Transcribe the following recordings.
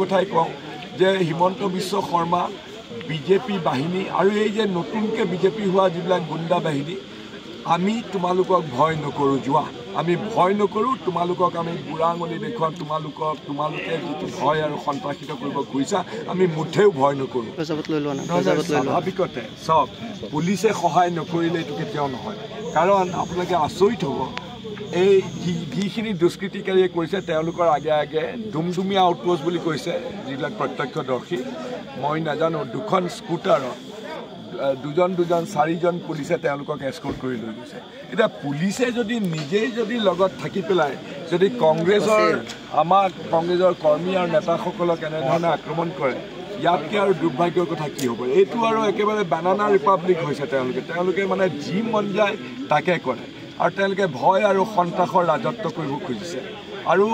কথাই কওঁ যে হিমন্ত বিশ্ব শৰ্মা বিজেপি বাহিনী আৰু এই যে নতুনকৈ বিজেপি হোৱা যিবিলাক গুণ্ডা বাহিনী আমি তোমালোকক ভয় নকৰোঁ যোৱা আমি ভয় নকৰোঁ তোমালোকক আমি বুঢ়া আঙুলি দেখুৱাম তোমালোকে যিটো ভয় আৰু সন্ত্ৰাসিত কৰিব খুজিছা আমি মুঠেও ভয় নকৰোঁ স্বাভাৱিকতে চব পুলিচে সহায় নকৰিলে এইটো কেতিয়াও নহয় কাৰণ আপোনালোকে আচৰিত হ'ব এই যিখিনি দুষ্কৃতিকাৰীয়ে কৰিছে তেওঁলোকৰ আগে আগে ডুমডুমীয়া আউটপোষ্ট বুলি কৈছে যিবিলাক প্ৰত্যক্ষদৰ্শী মই নাজানো দুখন স্কুটাৰত দুজন চাৰিজন পুলিচে তেওঁলোকক এস্কৰ্ট কৰি লৈ গৈছে এতিয়া পুলিচে যদি নিজেই যদি লগত থাকি পেলাই যদি আমাৰ কংগ্ৰেছৰ কৰ্মী আৰু নেতাসকলক এনেধৰণে আক্ৰমণ কৰে ইয়াতকৈ আৰু দুৰ্ভাগ্যৰ কথা কি হ'ব এইটো আৰু একেবাৰে বানানা ৰিপাব্লিক হৈছে তেওঁলোকে মানে যি মন যায় তাকে কৰে আৰু তেওঁলোকে ভয় আৰু সন্ত্ৰাসৰ ৰাজত্ব কৰিব খুজিছে আৰু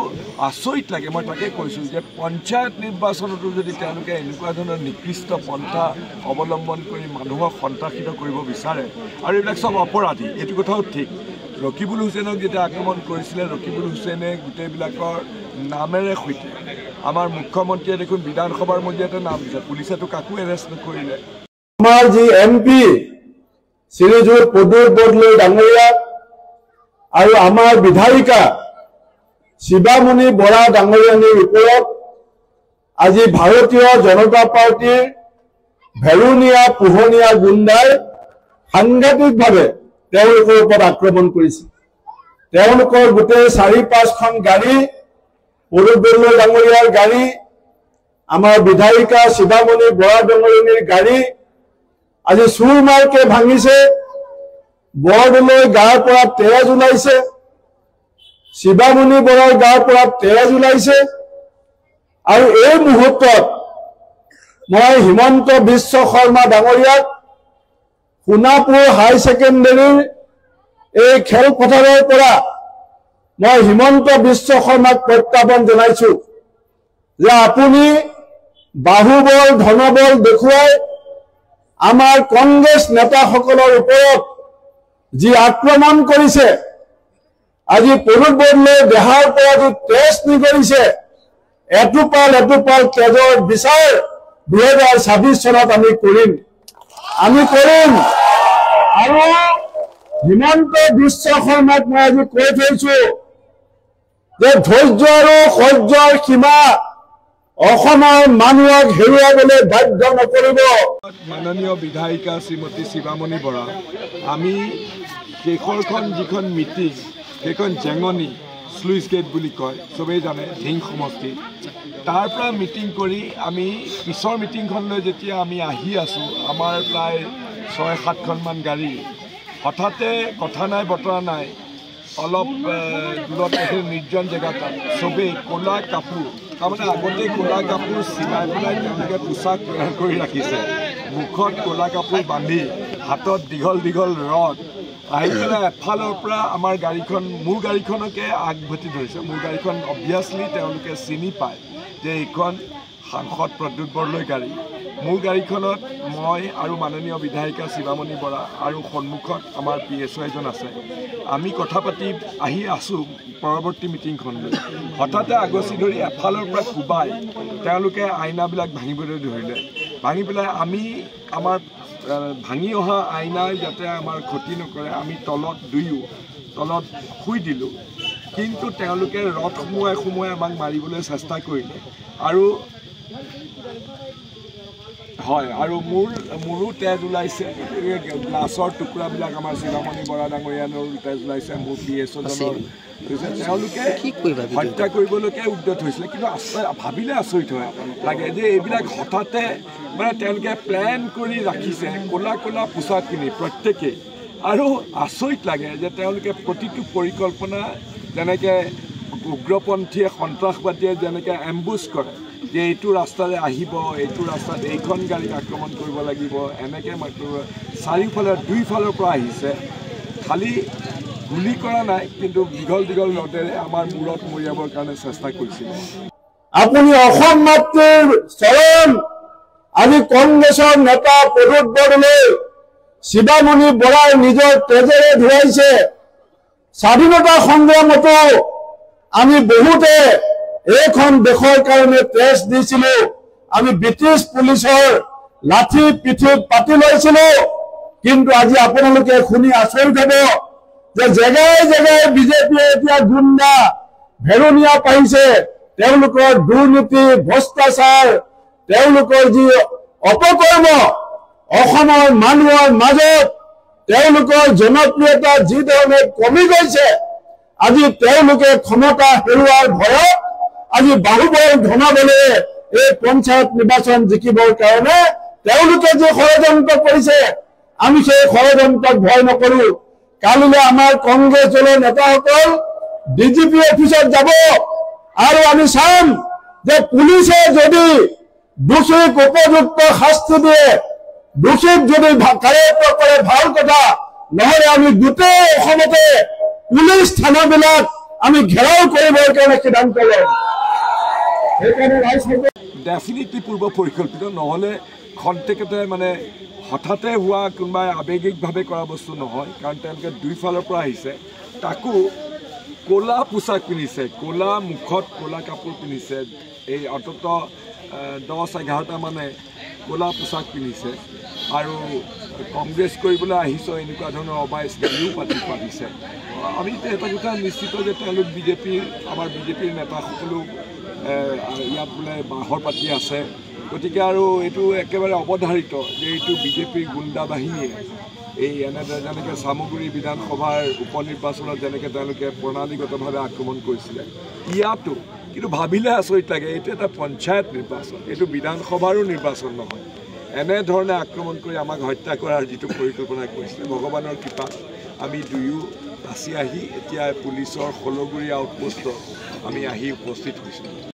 আচৰিত লাগে মই তাকে কৈছোঁ যে পঞ্চায়ত নিৰ্বাচনতো যদি তেওঁলোকে এনেকুৱা ধৰণৰ নিকৃষ্ট পন্থা অৱলম্বন কৰি মানুহক সন্ত্ৰাসিত কৰিব বিচাৰে আৰু এইবিলাক চব অপৰাধী এইটো কথাও ঠিক ৰকিবুল হুছেইনক যেতিয়া আক্ৰমণ কৰিছিলে ৰকিবুল হুছেইনে গোটেইবিলাকৰ নামেৰে সৈতে আমাৰ মুখ্যমন্ত্ৰীয়ে দেখোন বিধানসভাৰ মজিয়াতে নাম দিছে পুলিচেতো কাকো এৰেষ্ট নকৰিলে আমাৰ যি MP শ্ৰীযুত প্ৰদ্যুৎ বৰদলৈ ডাঙৰীয়া আৰু আমাৰ বিধায়িকা শিৱামণি বৰা ডাঙৰীয়ানীৰ ওপৰত আজি ভাৰতীয় জনতা পাৰ্টিৰ ভেৰুনীয়া পোহনীয়া গুণ্ডাই সাংঘাতিকভাৱে তেওঁলোকৰ ওপৰত আক্ৰমণ কৰিছে তেওঁলোকৰ গোটেই 4-5খন গাড়ী প্ৰদ্যুৎ বৰদলৈ ডাঙৰীয়াৰ গাড়ী আমাৰ বিধায়িকা শিৱামণি বৰা ডাঙৰীয়ানীৰ গাড়ী আজি চুৰমাৰকে ভাঙিছে বৰদলৈ গাৰ পৰা তেজ ওলাইছে শিৱামণি বৰাৰ গাৰ পৰা তেজ ওলাইছে আৰু এই মুহূৰ্তত মই হিমন্ত বিশ্ব শৰ্মা ডাঙৰীয়াক সোণাপুৰ হাই ছেকেণ্ডাৰীৰ এই খেলপথাৰৰ পৰা মই হিমন্ত বিশ্ব শৰ্মাক প্ৰত্যাহ্বান জনাইছো যে আপুনি বাহুবল ধনবল দেখুৱাই আমাৰ কংগ্ৰেছ নেতাসকলৰ ওপৰত যি আক্ৰমণ কৰিছে আজি প্ৰদ্যুৎ বৰদলৈ দেহাৰ পৰা যি তেজ নিগৰিছে এটোপাল তেজৰ বিচাৰ 2026 চনত আমি কৰিম আৰু হিমন্ত বিশ্ব শৰ্মাক মই আজি কৈ থৈছো যে ধৈৰ্য আৰু সহ্যৰ সীমা অসমৰ মানুহক হেৰুৱাবলৈ বাধ্য নকৰিব মাননীয় বিধায়িকা শ্ৰীমতী শিৱামণি বৰা আমি শেষৰখন যিখন মিটিং সেইখন জেঙনি স্লুইচ গেট বুলি কয় চবেই জানে ঢিং সমষ্টি তাৰ পৰা মিটিং কৰি আমি পিছৰ মিটিংখনলৈ যেতিয়া আমি আহি আছোঁ আমাৰ প্ৰায় 6-7খনমান গাড়ী হঠাতে কথা নাই বতৰা নাই অলপ দূৰত নিৰ্জন জেগাত চবেই ক'লা কাপোৰ তাৰমানে আগতে ক'লা কাপোৰ চিলাই পেলাই তেওঁলোকে পোছাক তৈয়াৰ কৰি ৰাখিছে মুখত ক'লা কাপোৰ বান্ধি হাতত দীঘল ৰড আহি পেলাই এফালৰ পৰা আমাৰ গাড়ীখন মোৰ গাড়ীখনকে আগভতি ধৰিছে মোৰ গাড়ীখন অবভিয়াছলি তেওঁলোকে চিনি পায় যে এইখন সাংসদ প্ৰদ্যুৎ বৰদলৈ গাড়ী মোৰ গাড়ীখনত মই আৰু মাননীয় বিধায়িকা শিৱামণি বৰা আৰু সন্মুখত আমাৰ PSO এজন আছে আমি কথা পাতি আহি আছোঁ পৰৱৰ্তী মিটিংখনলৈ হঠাতে আগচি ধৰি এফালৰ পৰা কোবাই তেওঁলোকে আইনাবিলাক ভাঙিবলৈ ধৰিলে ভাঙি পেলাই আমি আমাৰ ভাঙি অহা আইনাই যাতে আমাৰ ক্ষতি নকৰে আমি তলত শুই দিলোঁ কিন্তু তেওঁলোকে ৰথ সোমোৱাই আমাক মাৰিবলৈ চেষ্টা কৰিলে আৰু হয় আৰু মোৰো তেজ ওলাইছে গ্লাছৰ টুকুৰাবিলাক আমাৰ শিৱামণি বৰা ডাঙৰীয়াৰ তেজ ওলাইছে মোৰ PSO জনৰ তেওঁলোকে হত্যা কৰিবলৈকে উদ্যত হৈছিলে কিন্তু ভাবিলে আচৰিত হয় লাগে যে এইবিলাক হঠাতে মানে তেওঁলোকে প্লেন কৰি ৰাখিছে ক'লা পোছাক পিন্ধি প্ৰত্যেকেই আৰু আচৰিত লাগে যে তেওঁলোকে প্ৰতিটো পৰিকল্পনা যেনেকৈ উগ্ৰপন্থীয়ে সন্ত্ৰাসবাদীয়ে যেনেকৈ এম্বুছ কৰে যে এইটো ৰাস্তাৰে আহিব এইটো ৰাস্তাত এইখন গাড়ীক আক্ৰমণ কৰিব লাগিব এনেকৈ চাৰিওফালে দুইফালৰ পৰা আহিছে খালি গুলি কৰা নাই কিন্তু দীঘল ৰডেৰে আমাৰ মূৰত মৰিয়াবৰ কাৰণে চেষ্টা কৰিছিল আপুনি অসম মাতৃৰ চৰণ আজি কংগ্ৰেছৰ নেতা প্ৰদ্যুৎ বৰদলৈ শিৱামণি বৰাই নিজৰ তেজেৰে ধুৱাইছে স্বাধীনতা সংগ্ৰামতো আমি বহুতে এইখন দেশৰ কাৰণে তেজ দিছিলোঁ আমি ব্ৰিটিছ পুলিচৰ লাঠি পিঠিত পাতি লৈছিলোঁ কিন্তু আজি আপোনালোকে শুনি আচৰিত হ'ব যে জেগাই জেগাই বিজেপিয়ে এতিয়া গুণ্ডা ভেৰুনীয়া পাইছে তেওঁলোকৰ দুৰ্নীতি ভ্ৰষ্টাচাৰ তেওঁলোকৰ যি অপকৰ্ম অসমৰ মানুহৰ মাজত তেওঁলোকৰ জনপ্ৰিয়তা যি ধৰণে কমি গৈছে আজি তেওঁলোকে ক্ষমতা হেৰুৱাৰ ভয়ত আজি বাহুবল ধনাবলৈ এই পঞ্চায়ত নিৰ্বাচন জিকিবৰ কাৰণে তেওঁলোকে যে ষড়যন্ত্ৰ কৰিছে আমি সেই ষড়যন্ত্ৰক ভয় নকৰো কালিলৈ আমাৰ কংগ্ৰেছ দলৰ নেতাসকল ডিজিপি অফিচত যাব আৰু আমি চাম যে পুলিচে যদি দোষীক উপযুক্ত শাস্তি দিয়ে দোষীক যদি কাৰ্যত কৰে ভাল কথা নহলে আমি গোটেই অসমতে পুলিচ থানাবিলাক আমি ঘেৰাও কৰিবৰ কাৰণে সিদ্ধান্ত লম সেইকাৰণে ৰাইজসকলে ডেফিনেটলি পূৰ্ব পৰিকল্পিত নহ'লে খন্তেকতে মানে হঠাতে হোৱা কোনোবাই আৱেগিকভাৱে কৰা বস্তু নহয় কাৰণ তেওঁলোকে দুইফালৰ পৰা আহিছে তাকো ক'লা পোছাক পিন্ধিছে ক'লা মুখত ক'লা কাপোৰ পিন্ধিছে এই অন্ততঃ 10-11টা মানে ক'লা পোছাক পিন্ধিছে আৰু কংগ্ৰেছ কৰিবলৈ আহিছে এনেকুৱা ধৰণৰ অবাইচ ৰেলীও পাতিছে আমি এটা কথা নিশ্চিত যে তেওঁলোক বিজেপিৰ আমাৰ বিজেপিৰ নেতাসকলো ইয়াত বোলে বাহৰ পাতি আছে গতিকে আৰু এইটো একেবাৰে অৱধাৰিত যে এইটো বিজেপিৰ গুণ্ডা বাহিনীয়ে এই এনেদৰে যেনেকৈ চামগুৰি বিধানসভাৰ উপ নিৰ্বাচনত যেনেকৈ তেওঁলোকে প্ৰণালীগতভাৱে আক্ৰমণ কৰিছিলে ইয়াতো কিন্তু ভাবিলে আচৰিত লাগে এইটো এটা পঞ্চায়ত নিৰ্বাচন এইটো বিধানসভাৰো নিৰ্বাচন নহয় এনেধৰণে আক্ৰমণ কৰি আমাক হত্যা কৰাৰ যিটো পৰিকল্পনা কৰিছিলে ভগৱানৰ কৃপাত আমি দুয়ো বাচি আহি এতিয়া পুলিচৰ ষোলগুৰি আউটপোষ্টত আমি আহি উপস্থিত হৈছোঁ